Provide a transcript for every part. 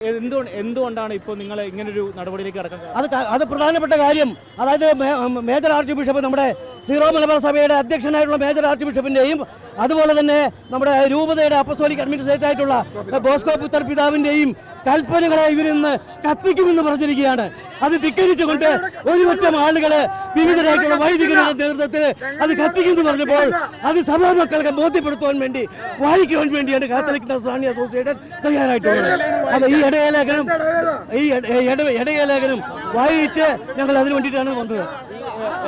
എന്തുകൊണ്ടാണ് ഇപ്പോൾ നിങ്ങൾ ഇങ്ങനൊരു നടപടിയിലേക്ക് കടക്കുന്നത്? അത് പ്രധാനപ്പെട്ട കാര്യം. അതായത് മേജർ ആർച്ച് ബിഷപ്പ്, നമ്മുടെ സീറോ മലബാർ സഭയുടെ അധ്യക്ഷനായിട്ടുള്ള മേജർ ആർച്ച് ബിഷപ്പിന്റെയും അതുപോലെ തന്നെ നമ്മുടെ രൂപതയുടെ അപ്പസ്തോലിക് അഡ്മിനിസ്ട്രേറ്റർ ആയിട്ടുള്ള ബോസ്കോ പുത്തർ പിതാവിന്റെയും കൽപ്പനകളെ ഇവരിന്ന് കത്തിക്കുമെന്ന് പറഞ്ഞിരിക്കുകയാണ്. അത് ധിക്കരിച്ചുകൊണ്ട് ഒരുപറ്റം ആളുകള് വിവിധരായിട്ടുള്ള വൈദികരുടെ നേതൃത്വത്തിൽ അത് കത്തിക്കുന്നു പറഞ്ഞപ്പോൾ അത് സഭാ മക്കൾക്ക് ബോധ്യപ്പെടുത്തുവാൻ വേണ്ടി വായിക്കുവാൻ വേണ്ടിയാണ് കാത്തലിക് നസ്രാണി അസോസിയേഷൻ തയ്യാറായിട്ടുള്ളത്. അത് ഈ ഇടയലേഖനം വായിച്ച് ഞങ്ങൾ അതിനു വേണ്ടിയിട്ടാണ് വന്നത്.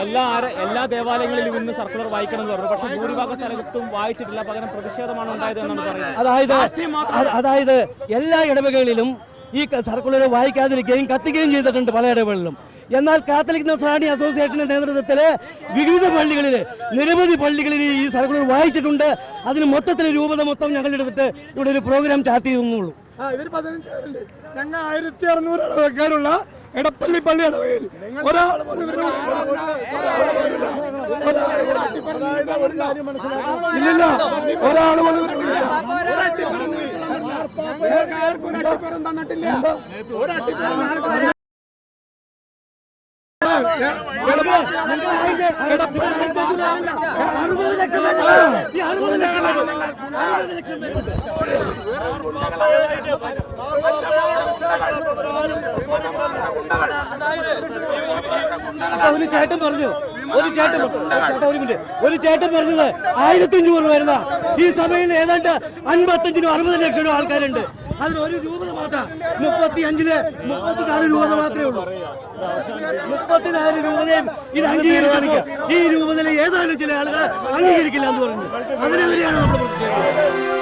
എല്ലാ ദേവാലയങ്ങളിലും ഇന്ന് സർക്കുലർ വായിക്കണം എന്ന് പറഞ്ഞു. പക്ഷേ ഭൂരിഭാഗം സ്ഥലത്തും വായിച്ചിട്ടില്ല, പകരം പ്രതിഷേധമാണ് ഉണ്ടായതെന്നാണ് പറയുന്നത്. അതായത് എല്ലാ ഇടവകകളിലും ഈ സർക്കുലർ വായിക്കാതിരിക്കുകയും കത്തിക്കുകയും ചെയ്തിട്ടുണ്ട് പല ഇടവകളിലും. എന്നാൽ കാത്തലിക് നസ്രാണി അസോസിയേഷന്റെ നേതൃത്വത്തിൽ വിവിധ പള്ളികളിൽ, നിരവധി പള്ളികളിൽ ഈ സർക്കുലർ വായിച്ചിട്ടുണ്ട്. അതിന് മൊത്തത്തിൽ രൂപത മൊത്തം ഞങ്ങളുടെ അടുത്ത് ഇവിടെ ഒരു പ്രോഗ്രാം ചാർട്ട് ചെയ്തെന്നുള്ളൂ. ഇവർ 15 ഞങ്ങൾ 1600 അളവക്കാരുള്ള എടപ്പള്ളി പള്ളി ഇടവകയിൽ ഒരാൾ ഇല്ലില്ല, ഒരാൾ തന്നിട്ടില്ല. ഒരു ചേട്ടൻ പറഞ്ഞത് 1500 വരുന്ന ഈ സഭയിൽ ഏതാണ്ട് 55-60 ലക്ഷം ആൾക്കാരുണ്ട്. അതിൽ ഒരു രൂപത മാത്രം 34 രൂപത മാത്രമേ ഉള്ളൂ. 34 രൂപതയും ഇത് അംഗീകരിക്കുക. ഈ രൂപതയിലെ ഏതാനും ചില ആളുകൾ അംഗീകരിക്കില്ല എന്ന് പറഞ്ഞു. അതിനെതിരെയാണ് നമ്മൾ പ്രതിഷേധിക്കുന്നത്.